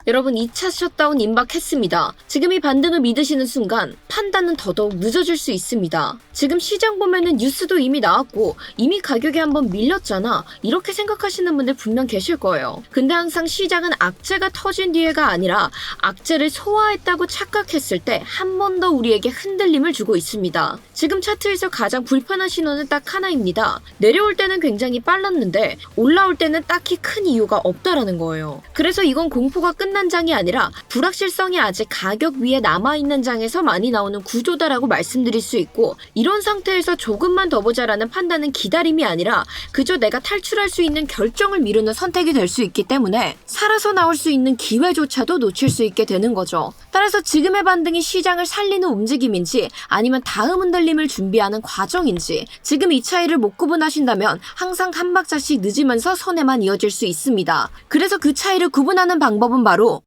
여러분 2차 셧다운 임박했습니다. 지금 이 반등을 믿으시는 순간 판단은 더더욱 늦어질 수 있습니다. 지금 시장 보면은 뉴스도 이미 나왔고 이미 가격이 한번 밀렸잖아. 이렇게 생각하시는 분들 분명 계실 거예요. 근데 항상 시장은 악재가 터진 뒤에가 아니라 악재를 소화했다고 착각했을 때 한 번 더 우리에게 흔들림을 주고 있습니다. 지금 차트에서 가장 불편한 신호는 딱 하나입니다. 내려올 때는 굉장히 빨랐는데 올라올 때는 딱히 큰 이유가 없다라는 거예요. 그래서 이건 공포가 끝난 장이 아니라 불확실성이 아직 가격 위에 남아있는 장에서 많이 나오는 구조다라고 말씀드릴 수 있고, 이런 상태에서 조금만 더 보자라는 판단은 기다림이 아니라 그저 내가 탈출할 수 있는 결정을 미루는 선택이 될 수 있기 때문에 살아서 나올 수 있는 기회조차도 놓칠 수 있게 되는 거죠. 따라서 지금의 반등이 시장을 살리는 움직임인지 아니면 다음 흔들림을 준비하는 과정인지 지금 이 차이를 못 구분하신다면 항상 한 박자씩 늦으면서 손해만 이어질 수 있습니다. 그래서 그 차이를 구분하는 방법은 바로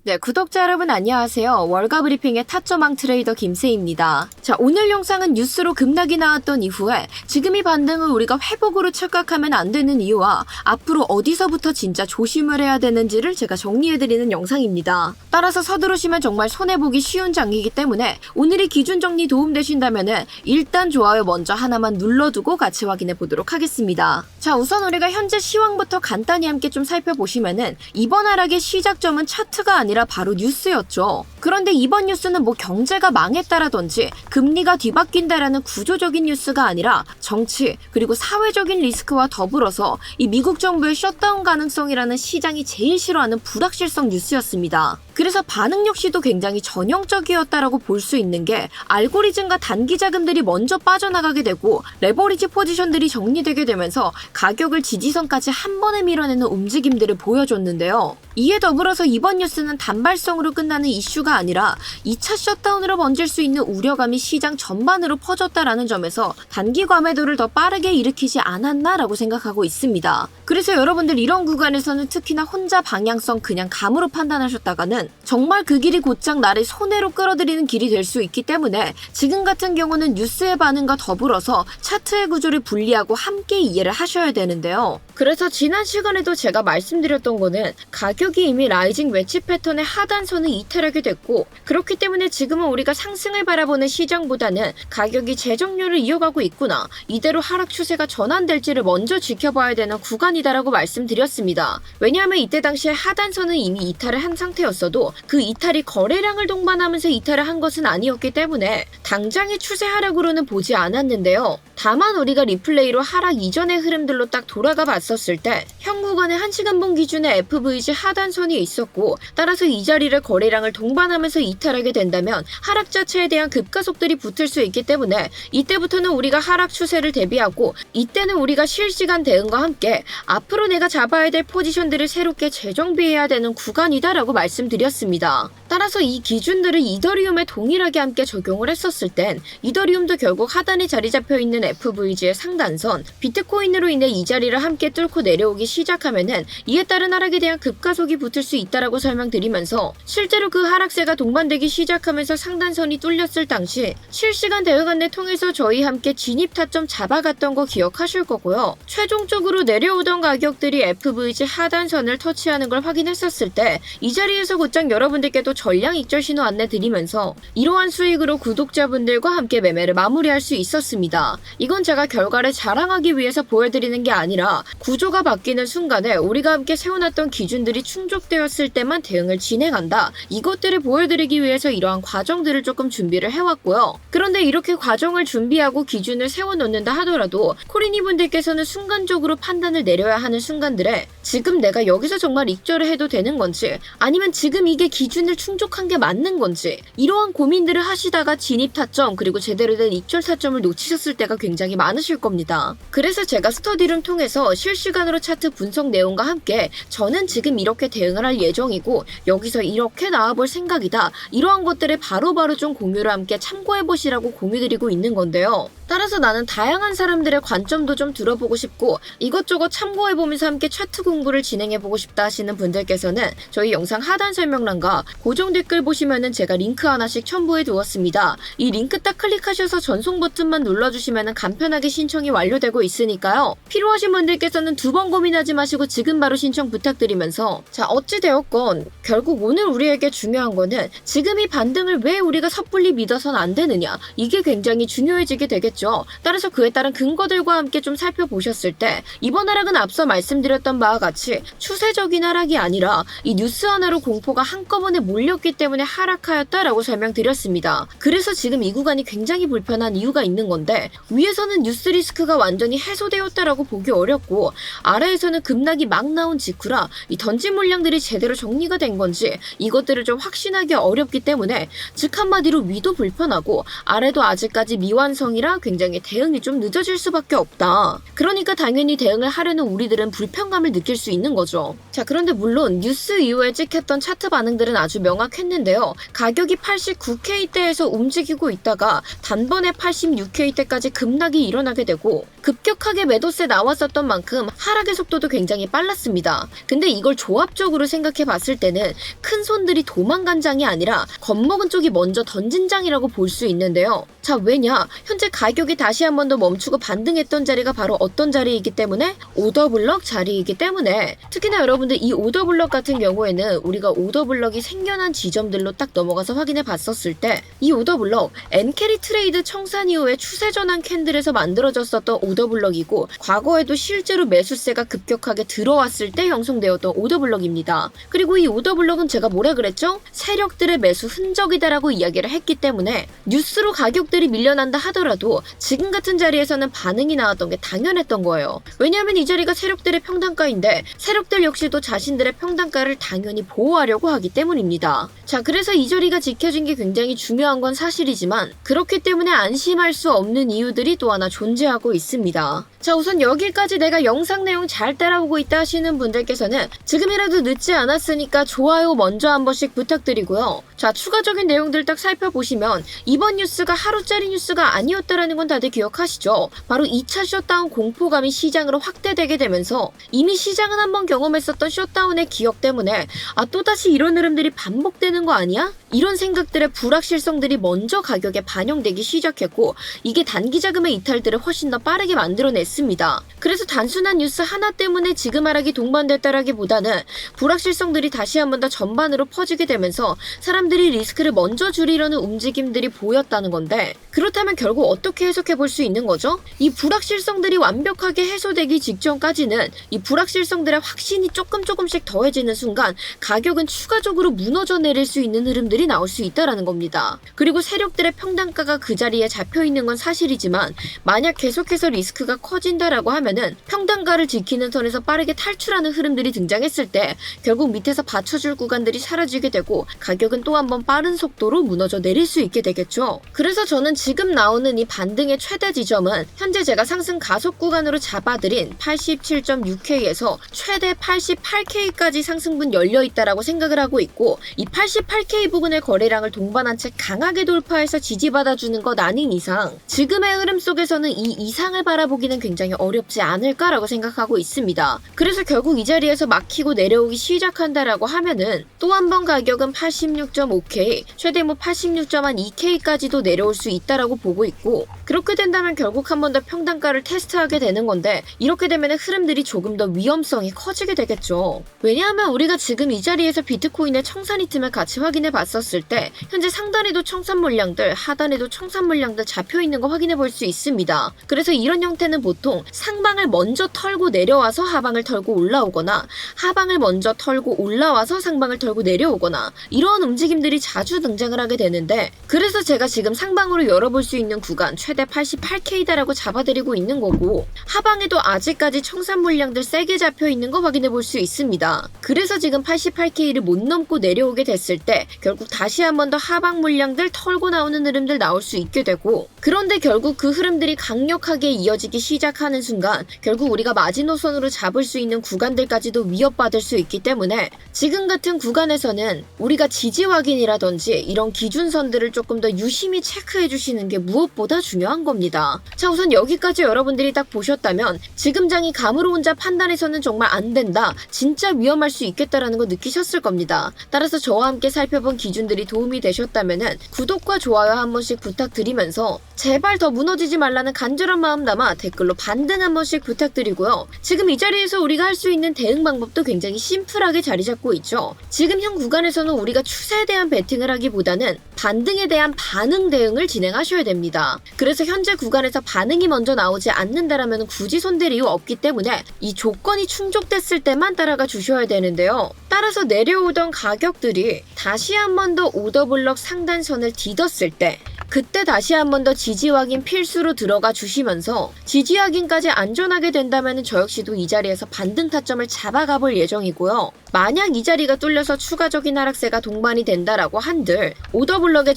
네, 구독자 여러분 안녕하세요. 월가 브리핑의 타점왕 트레이더 김세희입니다. 자, 오늘 영상은 뉴스로 급락이 나왔던 이후에 지금 이 반등을 우리가 회복으로 착각하면 안 되는 이유와 앞으로 어디서부터 진짜 조심을 해야 되는지를 제가 정리해드리는 영상입니다. 따라서 서두르시면 정말 손해보기 쉬운 장이기 때문에 오늘이 기준 정리 도움되신다면 일단 좋아요 먼저 하나만 눌러두고 같이 확인해 보도록 하겠습니다. 자, 우선 우리가 현재 시황부터 간단히 함께 좀 살펴보시면은 이번 하락의 시작점은 차트가 아니라 바로 뉴스였죠. 그런데 이번 뉴스는 뭐 경제가 망했다라든지 금리가 뒤바뀐다라는 구조적인 뉴스가 아니라 정치 그리고 사회적인 리스크와 더불어서 이 미국 정부의 셧다운 가능성이라는 시장이 제일 싫어하는 불확실성 뉴스였습니다. 그래서 반응 역시도 굉장히 전형적이었다라고 볼 수 있는 게 알고리즘과 단기 자금들이 먼저 빠져나가게 되고 레버리지 포지션들이 정리되게 되면서 가격을 지지선까지 한 번에 밀어내는 움직임들을 보여줬는데요. 이에 더불어서 이번 뉴스는 단발성으로 끝나는 이슈가 아니라 2차 셧다운으로 번질 수 있는 우려감이 시장 전반으로 퍼졌다라는 점에서 단기 과매도를 더 빠르게 일으키지 않았나라고 생각하고 있습니다. 그래서 여러분들 이런 구간에서는 특히나 혼자 방향성 그냥 감으로 판단하셨다가는 정말 그 길이 곧장 나를 손해로 끌어들이는 길이 될 수 있기 때문에 지금 같은 경우는 뉴스의 반응과 더불어서 차트의 구조를 분리하고 함께 이해를 하셔야 되는데요. 그래서 지난 시간에도 제가 말씀드렸던 거는 가격이 이미 라이징 웨지 패턴의 하단선을 이탈하게 됐고, 그렇기 때문에 지금은 우리가 상승을 바라보는 시장보다는 가격이 재정렬을 이어가고 있구나, 이대로 하락 추세가 전환될지를 먼저 지켜봐야 되는 구간이다라고 말씀드렸습니다. 왜냐하면 이때 당시에 하단선은 이미 이탈을 한 상태였어도 그 이탈이 거래량을 동반하면서 이탈을 한 것은 아니었기 때문에 당장의 추세 하락으로는 보지 않았는데요. 다만 우리가 리플레이로 하락 이전의 흐름들로 딱 돌아가 봤었을 때 현 구간의 1시간봉 기준의 FVG 하단선이 있었고, 따라서 이 자리를 거래량을 동반하면서 이탈하게 된다면 하락 자체에 대한 급가속들이 붙을 수 있기 때문에 이때부터는 우리가 하락 추세를 대비하고 이때는 우리가 실시간 대응과 함께 앞으로 내가 잡아야 될 포지션들을 새롭게 재정비해야 되는 구간이다라고 말씀드렸습니다. 따라서 이 기준들을 이더리움에 동일하게 함께 적용을 했었을 땐 이더리움도 결국 하단에 자리 잡혀 있는 FVG의 상단선, 비트코인으로 인해 이 자리를 함께 뚫고 내려오기 시작하면은 이에 따른 하락에 대한 급가속이 붙을 수 있다라고 설명드리면서 실제로 그 하락세가 동반되기 시작하면서 상단선이 뚫렸을 당시 실시간 대응 안내 통해서 저희 함께 진입 타점 잡아갔던 거 기억하실 거고요. 최종적으로 내려오던 가격들이 FVG 하단선을 터치하는 걸 확인했었을 때 이 자리에서 곧장 여러분들께도 전량 익절 신호 안내 드리면서 이러한 수익으로 구독자분들과 함께 매매를 마무리할 수 있었습니다. 이건 제가 결과를 자랑하기 위해서 보여드리는 게 아니라 구조가 바뀌는 순간에 우리가 함께 세워놨던 기준들이 충족되었을 때만 대응을 진행한다, 이것들을 보여드리기 위해서 이러한 과정들을 조금 준비를 해왔고요. 그런데 이렇게 과정을 준비하고 기준을 세워놓는다 하더라도 코리니 분들께서는 순간적으로 판단을 내려야 하는 순간들에 지금 내가 여기서 정말 익절을 해도 되는 건지 아니면 지금 이게 기준을 충족한 게 맞는 건지 이러한 고민들을 하시다가 진입 타점 그리고 제대로 된 익절 타점을 놓치셨을 때가 굉장히 많으실 겁니다. 그래서 제가 스터디룸 통해서 실시간으로 차트 분석 내용과 함께 저는 지금 이렇게 대응을 할 예정이고 여기서 이렇게 나와볼 생각이다, 이러한 것들을 바로바로 좀 공유를 함께 참고해보시라고 공유드리고 있는 건데요. 따라서 나는 다양한 사람들의 관점도 좀 들어보고 싶고 이것저것 참고해보면서 함께 차트 공부를 진행해보고 싶다 하시는 분들께서는 저희 영상 하단 설명란과 고정 댓글 보시면은 제가 링크 하나씩 첨부해 두었습니다. 이 링크 딱 클릭하셔서 전송 버튼만 눌러주시면은 간편하게 신청이 완료되고 있으니까요. 필요하신 분들께서는 두 번 고민하지 마시고 지금 바로 신청 부탁드리면서, 자, 어찌되었건 결국 오늘 우리에게 중요한 거는 지금 이 반등을 왜 우리가 섣불리 믿어선 안 되느냐, 이게 굉장히 중요해지게 되겠죠. 따라서 그에 따른 근거들과 함께 좀 살펴보셨을 때 이번 하락은 앞서 말씀드렸던 바와 같이 추세적인 하락이 아니라 이 뉴스 하나로 공포가 한꺼번에 몰렸기 때문에 하락하였다라고 설명드렸습니다. 그래서 지금 이 구간이 굉장히 불편한 이유가 있는 건데, 위에서는 뉴스 리스크가 완전히 해소되었다라고 보기 어렵고 아래에서는 급락이 막 나온 직후라 이 던진 물량들이 제대로 정리가 된 건지 이것들을 좀 확신하기 어렵기 때문에, 즉 한마디로 위도 불편하고 아래도 아직까지 미완성이라 굉장히 대응이 좀 늦어질 수밖에 없다. 그러니까 당연히 대응을 하려는 우리들은 불편감을 느낄 수 있는 거죠. 자, 그런데 물론 뉴스 이후에 찍혔던 차트 반응들은 아주 명확했는데요. 가격이 89K대에서 움직이고 있다가 단번에 86K대까지 급락이 일어나게 되고 급격하게 매도세 나왔었던 만큼 하락의 속도도 굉장히 빨랐습니다. 근데 이걸 조합적으로 생각해 봤을 때는 큰 손들이 도망간 장이 아니라 겁먹은 쪽이 먼저 던진 장이라고 볼 수 있는데요. 자, 왜냐? 현재 가격이 다시 한 번 더 멈추고 반등했던 자리가 바로 어떤 자리이기 때문에? 오더블럭 자리이기 때문에. 특히나 여러분들 이 오더블럭 같은 경우에는 우리가 오더블럭이 생겨난 지점들로 딱 넘어가서 확인해 봤었을 때 이 오더블럭 엔캐리 트레이드 청산 이후에 추세 전환 캔들에서 만들어졌었던 오더블럭이고 과거에도 실제로 매수세가 급격하게 들어왔을 때 형성되었던 오더블럭입니다. 그리고 이 오더블럭은 제가 뭐라 그랬죠? 세력들의 매수 흔적이다라고 이야기를 했기 때문에 뉴스로 가격들이 밀려난다 하더라도 지금 같은 자리에서는 반응이 나왔던 게 당연했던 거예요. 왜냐하면 이 자리가 세력들의 평단가인데 세력들 역시도 자신들의 평단가를 당연히 보호하려고 하기 때문입니다. 자, 그래서 이 자리가 지켜진 게 굉장히 중요한 건 사실이지만 그렇기 때문에 안심할 수 없는 이유들이 또 하나 존재하고 있습니다. 자, 우선 여기까지 내가 영상 내용 잘 따라오고 있다 하시는 분들께서는 지금이라도 늦지 않았으니까 좋아요 먼저 한 번씩 부탁드리고요. 자, 추가적인 내용들 딱 살펴보시면 이번 뉴스가 하루짜리 뉴스가 아니었다라는 건 다들 기억하시죠? 바로 2차 셧다운 공포감이 시장으로 확대되게 되면서 이미 시장은 한번 경험했었던 셧다운의 기억 때문에 또다시 이런 흐름들이 반복되는 거 아니야? 이런 생각들의 불확실성들이 먼저 가격에 반영되기 시작했고 이게 단기 자금의 이탈들을 훨씬 더 빠르게 만들어냈습니다. 그래서 단순한 뉴스 하나 때문에 지금 하락이 동반됐다라기보다는 불확실성들이 다시 한번 더 전반으로 퍼지게 되면서 사람들이 리스크를 먼저 줄이려는 움직임들이 보였다는 건데, 그렇다면 결국 어떻게 해석해 볼 수 있는 거죠? 이 불확실성들이 완벽하게 해소되기 직전까지는 이 불확실성들의 확신이 조금씩 더해지는 순간 가격은 추가적으로 무너져 내릴 수 있는 흐름들이 나올 수 있다라는 겁니다. 그리고 세력들의 평단가가 그 자리에 잡혀 있는 건 사실이지만 만약 계속해서 리스크가 커진다라고 하면은 평단가를 지키는 선에서 빠르게 탈출하는 흐름들이 등장했을 때 결국 밑에서 받쳐줄 구간들이 사라지게 되고 가격은 또 한 번 빠른 속도로 무너져 내릴 수 있게 되겠죠. 그래서 저는 지금 나오는 이 반등의 최대 지점은 현재 제가 상승 가속 구간으로 잡아드린 87.6K에서 최대 88K까지 상승분 열려있다라고 생각을 하고 있고, 이 88K 부근의 거래량을 동반한 채 강하게 돌파해서 지지받아주는 것 아닌 이상 지금의 흐름 속에서는 이 이상을 바라보기는 굉장히 어렵지 않을까라고 생각하고 있습니다. 그래서 결국 이 자리에서 막히고 내려오기 시작한다라고 하면은 또 한 번 가격은 86.5K, 최대 86.2K까지도 내려올 수 있다라고 보고 있고, 그렇게 된다면 결국 한 번 더 평단가를 테스트하게 되는 건데 이렇게 되면 흐름들이 조금 더 위험성이 커지게 되겠죠. 왜냐하면 우리가 지금 이 자리에서 비트코인의 청산 틈을 같이 확인해 봤었을 때 현재 상단에도 청산 물량들, 하단에도 청산 물량들 잡혀 있는 거 확인해 볼 수 있습니다. 그래서 이런 형태는 보통 상방을 먼저 털고 내려와서 하방을 털고 올라오거나 하방을 먼저 털고 올라와서 상방을 털고 내려오거나 이러한 움직임들이 자주 등장을 하게 되는데, 그래서 제가 지금 상방으로 열어볼 수 있는 구간 최대 88K다라고 잡아드리고 있는 거고 하방에도 아직까지 청산 물량들 세게 잡혀 있는 거 확인해 볼 수 있습니다. 그래서 지금 88K를 못 넘고 내려오게 됐을 때 결국 다시 한 번 더 하방 물량들 털고 나오는 흐름들 나올 수 있게 되고, 그런데 결국 그 흐름들이 강력하게 이어지기 시작하는 순간 결국 우리가 마지노선으로 잡을 수 있는 구간들까지도 위협받을 수 있기 때문에 지금 같은 구간에서는 우리가 지지 확인이라든지 이런 기준선들을 조금 더 유심히 체크해 주시는 게 무엇보다 중요한 겁니다. 자, 우선 여기까지 여러분들이 딱 보셨다면 지금 장이 감으로 혼자 판단해서는 정말 안 된다, 진짜 위험할 수 있겠다라는 거 느끼셨을 겁니다. 따라서 저와 함께 살펴본 기준들이 도움이 되셨다면 구독과 좋아요 한 번씩 부탁드리면서 제발 더 무너지지 말라는 간절한 마음 담아 댓글로 반등 한 번씩 부탁드리고요. 지금 이 자리에서 우리가 할 수 있는 대응 방법도 굉장히 심플하게 자리 잡고 있죠. 지금 현 구간에서는 우리가 추세에 대한 베팅을 하기보다는 반등에 대한 반응 대응을 진행하셔야 됩니다. 그래서 현재 구간에서 반응이 먼저 나오지 않는다라면 굳이 손댈 이유 없기 때문에 이 조건이 충족됐을 때만 따라가 주셔야 되는데요. 따라서 내려오던 가격들이 다시 한 번 더 오더블럭 상단선을 디뎠을 때 그때 다시 한 번 더 지지 확인 필수로 들어가 주시면서 지지 확인까지 안전하게 된다면 저 역시도 이 자리에서 반등 타점을 잡아가 볼 예정이고요. 만약 이 자리가 뚫려서 추가적인 하락세가 동반이 된다라고 한들 오더블럭의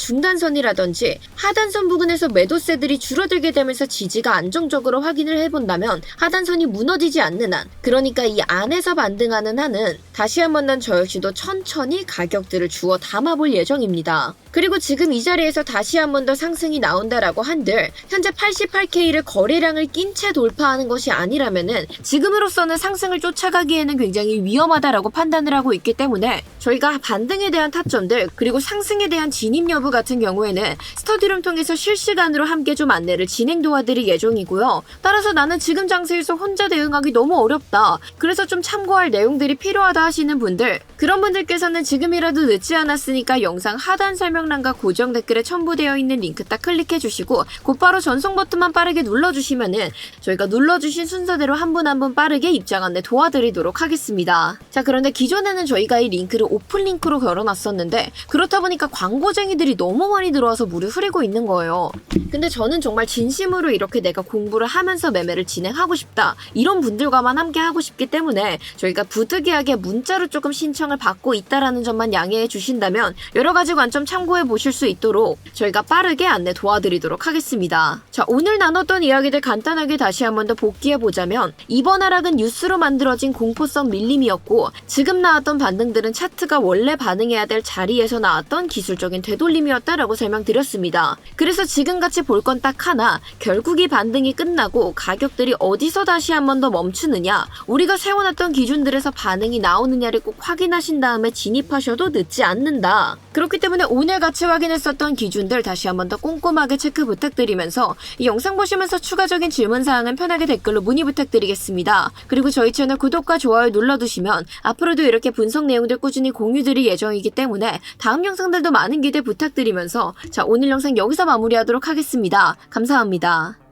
중단선이라든지 하단선 부근에서 매도세들이 줄어들게 되면서 지지가 안정적으로 확인을 해본다면 하단선이 무너지지 않는 한, 그러니까 이 안에서 반등하는 한은 다시 한 번 난 저 역시도 천천히 가격들을 주워 담아볼 예정입니다. 그리고 지금 이 자리에서 다시 한 번 더 상승이 나온다라고 한들 현재 88K를 거래량을 낀 채 돌파하는 것이 아니라면은 지금으로서는 상승을 쫓아가기에는 굉장히 위험하다라고 판단을 하고 있기 때문에 저희가 반등에 대한 타점들 그리고 상승에 대한 진입 여부 같은 경우에는 스터디룸 통해서 실시간으로 함께 좀 안내를 진행 도와드릴 예정이고요. 따라서 나는 지금 장세에서 혼자 대응하기 너무 어렵다, 그래서 좀 참고할 내용들이 필요하다 하시는 분들, 그런 분들께서는 지금이라도 늦지 않았으니까 영상 하단 설명란과 고정 댓글에 첨부되어 있는 링크 딱 클릭해 주시고 곧바로 전송 버튼만 빠르게 눌러주시면은 저희가 눌러주신 순서대로 한 분 한 분 빠르게 입장 안내 도와드리도록 하겠습니다. 자, 그런데 기존에는 저희가 이 링크를 오픈 링크로 걸어놨었는데 그렇다 보니까 광고쟁이들이 너무 많이 들어와서 물을 흐리고 있는 거예요. 근데 저는 정말 진심으로 이렇게 내가 공부를 하면서 매매를 진행하고 싶다, 이런 분들과만 함께 하고 싶기 때문에 저희가 부득이하게 문자로 조금 신청을 받고 있다라는 점만 양해해 주신다면 여러 가지 관점 참고해 보실 수 있도록 저희가 빠르게 안내 도와드리도록 하겠습니다. 자, 오늘 나눴던 이야기들 간단하게 다시 한 번 더 복기해 보자면 이번 하락은 뉴스로 만들어진 공포성 밀림이었고 지금 나왔던 반등들은 차트가 원래 반응해야 될 자리에서 나왔던 기술적인 되돌림이었다라고 설명드렸습니다. 그래서 지금같이 볼 건 딱 하나, 결국 이 반등이 끝나고 가격들이 어디서 다시 한 번 더 멈추느냐, 우리가 세워놨던 기준들에서 반응이 나오느냐를 꼭 확인하신 다음에 진입하셔도 늦지 않는다. 그렇기 때문에 오늘 같이 확인했었던 기준들 다시 한 번 더 꼼꼼하게 체크 부탁드리면서 이 영상 보시면서 추가적인 질문사항은 편하게 댓글로 문의 부탁드리겠습니다. 그리고 저희 채널 구독과 좋아요 눌러두시면 앞으로도 이렇게 분석 내용들 꾸준히 공유드릴 예정이기 때문에 다음 영상들도 많은 기대 부탁드리면서 자, 오늘 영상 여기서 마무리하도록 하겠습니다. 감사합니다.